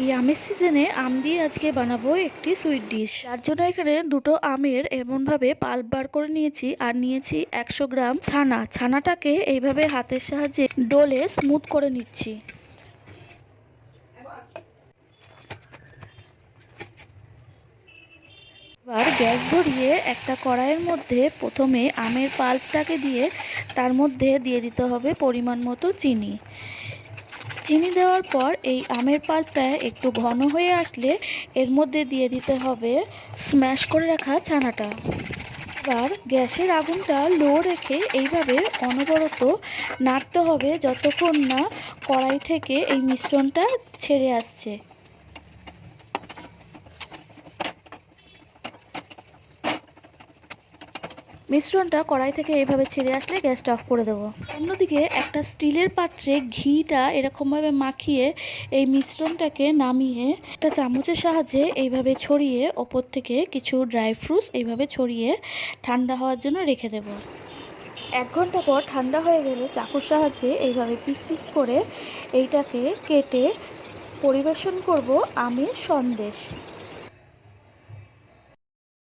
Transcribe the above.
এই আমের সিজনে আম দিয়ে আজকে বানাবো একটি সুইট ডিশ। তার জন্য এখানে দুটো আমের এমনভাবে পাল্প বার করে নিয়েছি আর নিয়েছি 100 গ্রাম ছানা। ছানাটাকে এইভাবে হাতের সাহায্যে ডলে স্মুথ করে নিচ্ছি। এবার গ্যাস ধরিয়ে একটা কড়াইয়ের মধ্যে প্রথমে আমের পাল্পটাকে দিয়ে তার মধ্যে দিয়ে দিতে হবে পরিমাণ মতো চিনি। চিনি দেওয়ার পর এই আমের পাল্পটা একটু ঘন হয়ে আসলে এর মধ্যে দিয়ে দিতে হবে স্ম্যাশ করে রাখা ছানাটা। এবার গ্যাসের আগুনটা লো রেখে এইভাবে অনবরত নাড়তে হবে যতক্ষণ না কড়াই থেকে এই মিশ্রণটা ছেড়ে আসছে। মিশ্রণটা কড়াই থেকে এইভাবে ছেড়ে আসলে গ্যাসটা অফ করে দেবো। অন্যদিকে একটা স্টিলের পাত্রে ঘিটা এরকমভাবে মাখিয়ে এই মিশ্রণটাকে নামিয়ে একটা চামচের সাহায্যে এইভাবে ছড়িয়ে ওপর থেকে কিছু ড্রাই ফ্রুটস এইভাবে ছড়িয়ে ঠান্ডা হওয়ার জন্য রেখে দেব। 1 ঘন্টা পর ঠান্ডা হয়ে গেলে চাকুর সাহায্যে এইভাবে পিস পিস করে এইটাকে কেটে পরিবেশন করব আমের সন্দেশ।